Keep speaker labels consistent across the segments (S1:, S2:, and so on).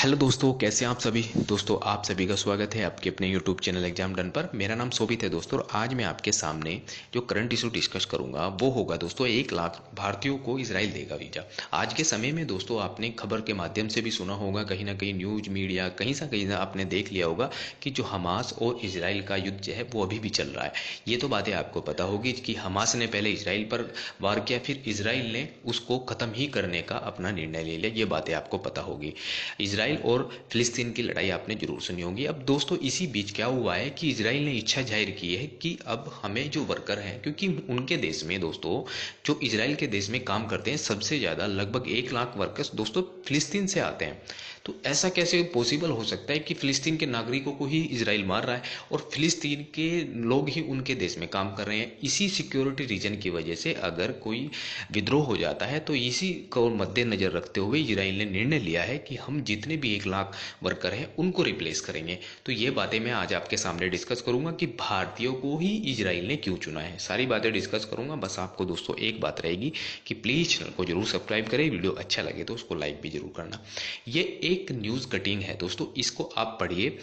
S1: Hello दोस्तों, कैसे हैं आप सभी। दोस्तों, आप सभी का स्वागत है आपके अपने यूट्यूब चैनल एग्जाम डन पर। मेरा नाम शोभित है दोस्तों, और आज मैं आपके सामने जो करंट इशू डिस्कस करूंगा वो होगा दोस्तों 1 लाख भारतीयों को इजराइल देगा वीजा। आज के समय में दोस्तों आपने खबर के माध्यम से भी सुना होगा, कहीं ना कहीं न्यूज मीडिया कहीं ना आपने देख लिया होगा कि जो हमास और इजराइल का युद्ध जो है वो अभी भी चल रहा है। ये तो बातें आपको पता होगी कि हमास ने पहले इजराइल पर वार किया, फिर इजराइल ने उसको खत्म ही करने का अपना निर्णय ले लिया। ये बातें आपको पता होगी। इजराइल और फिलिस्तीन की लड़ाई आपने जरूर सुनी होगी। अब दोस्तों इसी बीच क्या हुआ है कि इजराइल ने इच्छा जाहिर की है कि अब हमें जो वर्कर हैं, क्योंकि उनके देश में दोस्तों जो इजराइल के देश में काम करते हैं सबसे ज्यादा लगभग 1 लाख वर्कर्स दोस्तों फिलिस्तीन से आते हैं। तो ऐसा कैसे पॉसिबल हो सकता है कि फिलिस्तीन के नागरिकों को ही इजराइल मार रहा है और फिलिस्तीन के लोग ही उनके देश में काम कर रहे हैं। इसी सिक्योरिटी रीजन की वजह से अगर कोई विद्रोह हो जाता है तो इसी को मद्देनजर रखते हुए इजराइल ने निर्णय लिया है कि हम जितने भी 1 लाख वर्कर हैं उनको रिप्लेस करेंगे। तो ये बातें मैं आज आपके सामने डिस्कस करूंगा कि भारतीयों को ही इजराइल ने क्यों चुना है। सारी बातें डिस्कस करूंगा। बस आपको दोस्तों एक बात रहेगी कि प्लीज चैनल को जरूर सब्सक्राइब करें, वीडियो अच्छा लगे तो उसको लाइक भी जरूर करना। ये एक न्यूज कटिंग है दोस्तों, इसको आप पढ़िए।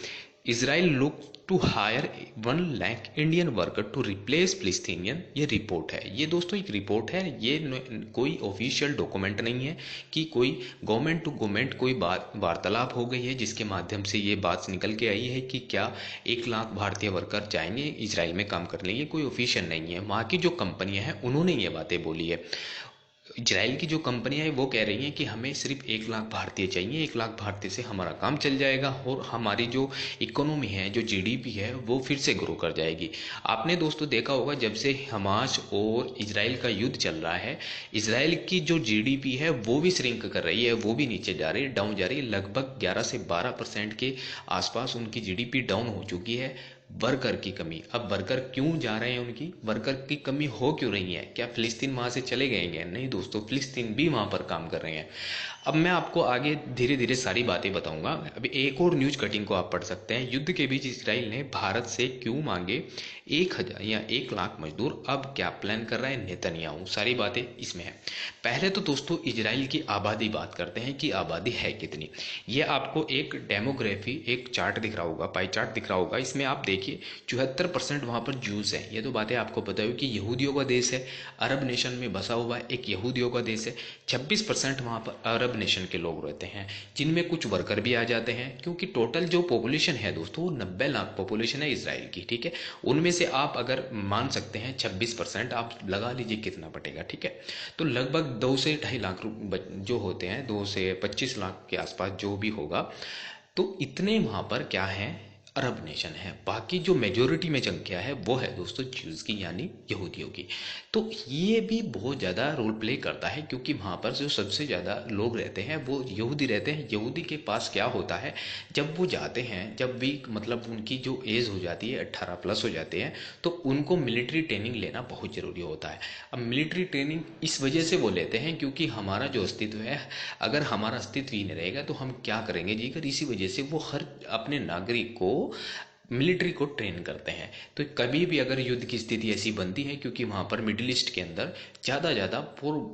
S1: Israel look to hire 1 lakh Indian worker to replace Palestinian, ये रिपोर्ट है। ये दोस्तों एक रिपोर्ट है, ये कोई ऑफिशियल डॉक्यूमेंट नहीं है कि कोई गवर्नमेंट टू गवर्नमेंट कोई बात वार्तालाप हो गई है जिसके माध्यम से ये बात निकल के आई है कि क्या 1 लाख भारतीय वर्कर जाएंगे इजराइल में काम करने। ये कोई ऑफिशियल नहीं है। वहाँ की जो कंपनियां हैं उन्होंने ये बातें बोली है। इजराइल की जो कंपनियां हैं वो कह रही हैं कि हमें सिर्फ 1 लाख भारतीय चाहिए, 1 लाख भारतीय से हमारा काम चल जाएगा और हमारी जो इकोनॉमी है, जो जीडीपी है वो फिर से ग्रो कर जाएगी। आपने दोस्तों देखा होगा जब से हमास और इजराइल का युद्ध चल रहा है, इजराइल की जो जीडीपी है वो भी श्रिंक कर रही है, वो भी नीचे जा रही है, डाउन जा रही है। लगभग 11 से 12% के आसपास उनकी जीडीपी डाउन हो चुकी है। वर्कर की कमी, अब वर्कर क्यों जा रहे हैं, उनकी वर्कर की कमी हो क्यों रही है। क्या फिलिस्तीन वहां से चले गए हैं? नहीं दोस्तों, फिलिस्तीन भी वहां पर काम कर रहे हैं। अब मैं आपको आगे धीरे धीरे सारी बातें बताऊंगा। अभी एक और न्यूज कटिंग को आप पढ़ सकते हैं। युद्ध के बीच इजराइल ने भारत से क्यों मांगे 1,000 या 1 लाख मजदूर, अब क्या प्लान कर रहा है नेतन्याहू, सारी बातें इसमें है। पहले तो दोस्तों इजराइल की आबादी बात करते हैं कि आबादी है कितनी। ये आपको एक डेमोग्राफी एक चार्ट दिख रहा होगा, पाई चार्ट दिख रहा होगा। इसमें आप देखिए 74% वहां पर जूस है। ये तो बातें आपको पता है कि यहूदियों का देश है, अरब नेशन में बसा हुआ है, एक यहूदियों का देश है। 26% वहां पर अरब नेशन के लोग रहते हैं, जिनमें कुछ वर्कर भी आ जाते हैं, क्योंकि टोटल जो पॉपुलेशन है दोस्तों वो 90 लाख पॉपुलेशन है इजराइल की। ठीक है, उनमें से आप अगर मान सकते हैं 26%, आप लगा लीजिए कितना बटेगा। ठीक है, तो लगभग 2 से 2.5 लाख जो होते हैं, 2 से 25 लाख के आसपास जो भी होगा, तो इतने वहां पर क्या है, अरब नेशन है। बाकी जो मेजोरिटी में संख्या है वो है दोस्तों ज्यूज की, यानी यहूदियों की। तो ये भी बहुत ज़्यादा रोल प्ले करता है, क्योंकि वहाँ पर जो सबसे ज़्यादा लोग रहते हैं वो यहूदी रहते हैं। यहूदी के पास क्या होता है, जब वो जाते हैं, जब भी मतलब उनकी जो एज हो जाती है 18+ हो जाते हैं, तो उनको मिलिट्री ट्रेनिंग लेना बहुत ज़रूरी होता है। अब मिलिट्री ट्रेनिंग इस वजह से वो लेते हैं क्योंकि हमारा जो अस्तित्व है, अगर हमारा अस्तित्व ही नहीं रहेगा तो हम क्या करेंगे जी कर। इसी वजह से वो हर अपने नागरिक को मिलिट्री को ट्रेन करते हैं। तो कभी भी अगर युद्ध की स्थिति ऐसी बनती है, क्योंकि वहां पर मिडिल ईस्ट के अंदर ज़्यादा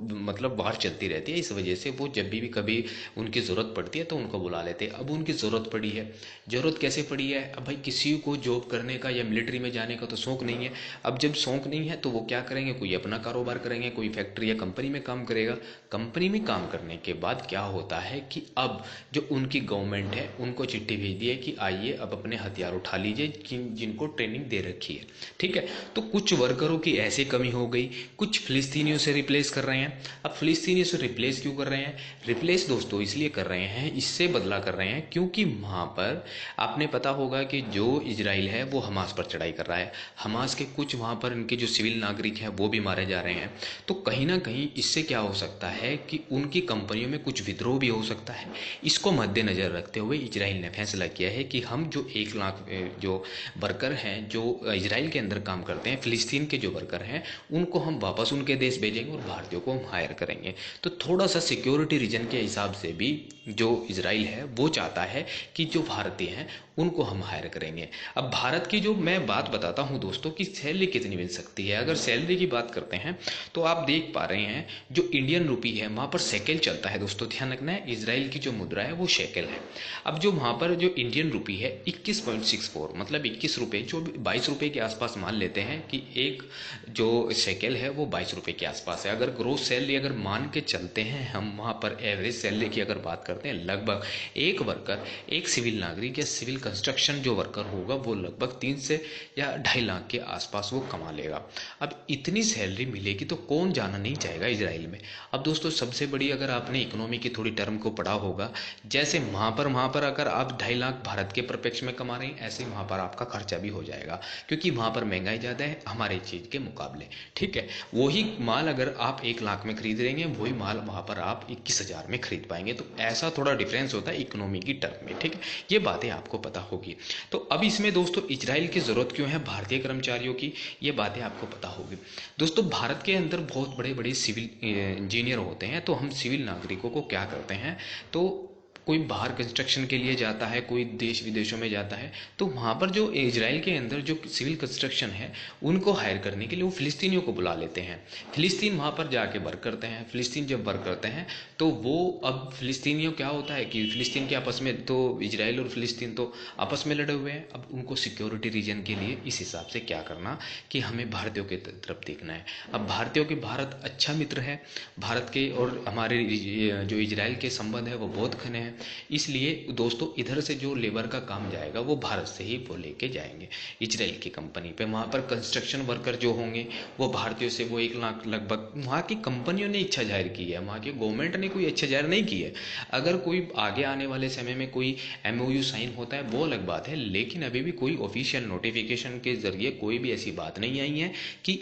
S1: मतलब वार चलती रहती है, इस वजह से वो जब भी कभी उनकी ज़रूरत पड़ती है तो उनको बुला लेते हैं। अब उनकी ज़रूरत पड़ी है। ज़रूरत कैसे पड़ी है, अब भाई किसी को जॉब करने का या मिलिट्री में जाने का तो शौक नहीं है। अब जब शौक नहीं है तो वो क्या करेंगे, कोई अपना कारोबार करेंगे, कोई फैक्ट्री या कंपनी में काम करेगा। कंपनी में काम करने के बाद क्या होता है कि अब जो उनकी गवर्नमेंट है उनको चिट्ठी भेज दी है कि आइए अब अपने हथियार उठा लीजिए, जिनको ट्रेनिंग दे रखी है। ठीक है, तो कुछ वर्करों की ऐसे कमी हो गई, कुछ फिलिस्तीनियों से रिप्लेस कर रहे हैं। अब फिलिस्तीनियों से रिप्लेस क्यों कर रहे हैं, रिप्लेस दोस्तों इसलिए कर रहे हैं, इससे बदला कर रहे हैं, क्योंकि वहां पर आपने पता होगा कि जो इजराइल है वो हमास पर चढ़ाई कर रहा है। हमास के कुछ वहां पर इनके जो सिविल नागरिक हैं वो भी मारे जा रहे हैं। तो कहीं ना कहीं इससे क्या हो सकता है कि उनकी कंपनियों में कुछ विद्रोह भी हो सकता है। इसको मद्देनजर रखते हुए इजराइल ने फैसला किया है कि हम जो 1 लाख जो वर्कर हैं जो इजराइल के अंदर काम करते हैं, फिलिस्तीन के जो वर्कर हैं, उनको हम वापस उनके देश भेजेंगे और भारतीयों को हम हायर करेंगे। तो थोड़ा सा सिक्योरिटी रीजन के हिसाब से भी जो इजराइल है वो चाहता है कि जो भारतीय हैं उनको हम हायर करेंगे। अब भारत की जो मैं बात बताता हूँ दोस्तों कि सैलरी कितनी मिल सकती है। अगर सैलरी की बात करते हैं तो आप देख पा रहे हैं जो इंडियन रुपी है वहाँ पर शेकेल चलता है दोस्तों, ध्यान रखना है। इजराइल की जो मुद्रा है वो शेकेल है। अब जो वहाँ पर जो इंडियन रुपी है 21.64 मतलब 21 रुपये, जो 22 रुपये के आसपास मान लेते हैं कि एक जो शेकेल है वो 22 रुपये के आसपास है। अगर ग्रोस सैलरी अगर मान के चलते हैं हम, वहाँ पर एवरेज सैलरी की अगर बात करते हैं, लगभग एक वर्कर, एक सिविल नागरिक या सिविल कंस्ट्रक्शन जो वर्कर होगा वो लगभग 3 से या 2.5 लाख के आसपास वो कमा लेगा। अब इतनी सैलरी मिलेगी तो कौन जाना नहीं चाहेगा इजराइल में। अब दोस्तों सबसे बड़ी, अगर आपने इकोनॉमी की थोड़ी टर्म को पढ़ा होगा, जैसे वहाँ पर अगर आप 2.5 लाख भारत के परिप्रेक्ष्य में कमा रहे हैं, ऐसे वहाँ पर आपका खर्चा भी हो जाएगा, क्योंकि वहाँ पर महंगाई ज़्यादा है हमारे चीज़ के मुकाबले। ठीक है, वही माल अगर आप 1 लाख में खरीद रहे हैं, वही माल वहाँ पर आप 21,000 में खरीद पाएंगे। तो ऐसा थोड़ा डिफरेंस होता है इकोनॉमी की टर्म में। ठीक है, ये बातें आपको पता होगी। तो अब इसमें दोस्तों इजराइल की ज़रूरत क्यों है भारतीय कर्मचारियों की, ये बातें आपको पता होगी। दोस्तों भारत के अंदर बहुत बड़े बड़े सिविल इंजीनियर होते हैं, तो हम सिविल नागरिकों को क्या करते हैं, तो कोई बाहर कंस्ट्रक्शन के लिए जाता है, कोई देश विदेशों में जाता है, तो वहाँ पर जो इजराइल के अंदर जो सिविल कंस्ट्रक्शन है उनको हायर करने के लिए वो फिलिस्तीनियों को बुला लेते हैं। फिलिस्तीन वहाँ पर जाके वर्क करते हैं। फिलिस्तीन जब वर्क करते हैं तो वो, अब फिलिस्तीनियों क्या होता है कि फिलिस्तीन के आपस में, तो इजराइल और फिलिस्तीन तो आपस में लड़े हुए हैं। अब उनको सिक्योरिटी रीजन के लिए इस हिसाब से क्या करना कि हमें भारतीयों की तरफ देखना है। अब भारतीयों के, भारत अच्छा मित्र है भारत के, और हमारे जो इजराइल के संबंध है वो बहुत घने हैं। इसलिए दोस्तों इधर से जो लेबर का काम जाएगा वो भारत से ही वो लेके जाएंगे इजराइल की कंपनी पे। वहाँ पर कंस्ट्रक्शन वर्कर जो होंगे वो भारतीयों से, वो 1 लाख लगभग वहाँ की कंपनियों ने इच्छा जाहिर की है, वहाँ की गवर्नमेंट ने कोई इच्छा जाहिर नहीं की है। अगर कोई आगे आने वाले समय में कोई MOU साइन होता है वो अलग बात है, लेकिन अभी भी कोई ऑफिशियल नोटिफिकेशन के जरिए कोई भी ऐसी बात नहीं आई है कि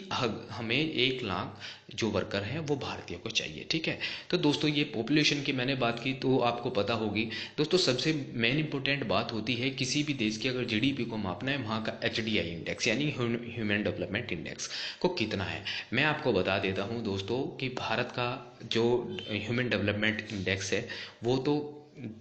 S1: हमें 1 लाख जो वर्कर हैं वो भारतीयों को चाहिए। ठीक है, तो दोस्तों ये पॉपुलेशन की मैंने बात की तो आपको पता होगी दोस्तों। सबसे मेन इंपॉर्टेंट बात होती है किसी भी देश की अगर GDP को मापना है, वहाँ का HDI इंडेक्स यानी ह्यूमन डेवलपमेंट इंडेक्स को कितना है। मैं आपको बता देता हूँ दोस्तों कि भारत का जो ह्यूमन डेवलपमेंट इंडेक्स है वो तो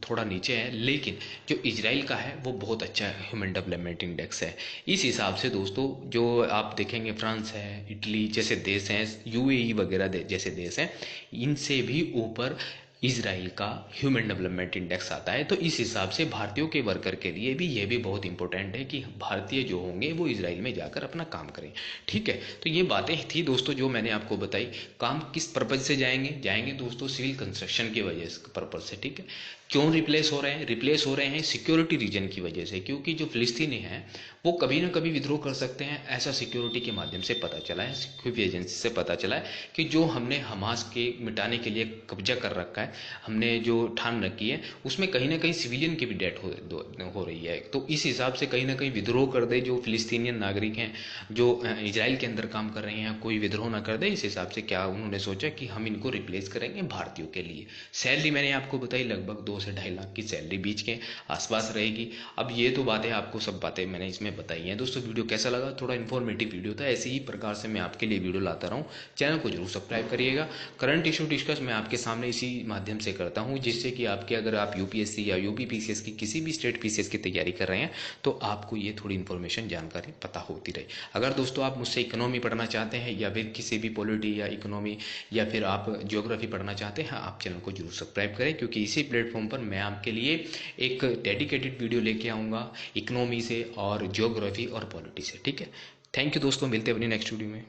S1: थोड़ा नीचे है, लेकिन जो इजराइल का है वो बहुत अच्छा ह्यूमन डेवलपमेंट इंडेक्स है। इस हिसाब से दोस्तों जो आप देखेंगे, फ्रांस है, इटली जैसे देश हैं, UAE वगैरह जैसे देश हैं, इनसे भी ऊपर इजराइल का ह्यूमन डेवलपमेंट इंडेक्स आता है। तो इस हिसाब से भारतीयों के वर्कर के लिए भी ये भी बहुत इंपॉर्टेंट है कि भारतीय जो होंगे वो इजराइल में जाकर अपना काम करें। ठीक है, तो ये बातें थी दोस्तों जो मैंने आपको बताई। काम किस पर्पज से जाएंगे दोस्तों, सिविल कंस्ट्रक्शन की वजह से, पर्पज से। ठीक है, क्यों रिप्लेस हो रहे हैं, रिप्लेस हो रहे हैं सिक्योरिटी रीजन की वजह से, क्योंकि जो फिलिस्तीनी हैं वो कभी ना कभी विद्रोह कर सकते हैं, ऐसा सिक्योरिटी के माध्यम से पता चला है, सिक्योरिटी एजेंसी से पता चला है कि जो हमने हमास के मिटाने के लिए कब्जा कर रखा है, हमने जो ठान रखी है, उसमें कहीं ना कहीं सिविलियन की भी डेथ हो रही है। तो इस हिसाब से कहीं ना कहीं विद्रोह कर दे जो फिलिस्तीनियन नागरिक हैं जो इजराइल के अंदर काम कर रहे हैं, कोई विद्रोह ना कर दे। इस हिसाब से क्या उन्होंने सोचा कि हम इनको रिप्लेस करेंगे भारतीयों के लिए। सैलरी मैंने आपको बताई लगभग 2 से 2.5 लाख की सैलरी बीच के आसपास रहेगी। अब ये तो बातें आपको, सब बातें मैंने इसमें बताई हैं दोस्तों। वीडियो कैसा लगा, थोड़ा इन्फॉर्मेटिव वीडियो था, ऐसे ही प्रकार से मैं आपके लिए वीडियो लाता रहूँ। चैनल को जरूर सब्सक्राइब करिएगा। करंट इशू डिस्कस मैं आपके सामने इसी माध्यम से करता हूँ, जिससे कि आपके, अगर आप UPSC या UPPCS की किसी भी स्टेट PCS की तैयारी कर रहे हैं तो आपको ये थोड़ी इन्फॉर्मेशन, जानकारी पता होती रहे। अगर दोस्तों आप मुझसे इकोनॉमी पढ़ना चाहते हैं या फिर किसी भी पॉलिटी या इकोनॉमी या फिर आप ज्योग्राफी पढ़ना चाहते हैं, आप चैनल को जरूर सब्सक्राइब करें, क्योंकि इसी प्लेटफॉर्म पर मैं आपके लिए एक डेडिकेटेड वीडियो लेके आऊँगा इकोनॉमी से और ज्योग्राफी और पॉलिटी से। ठीक है, थैंक यू दोस्तों, मिलते हैं अपनी नेक्स्ट वीडियो में।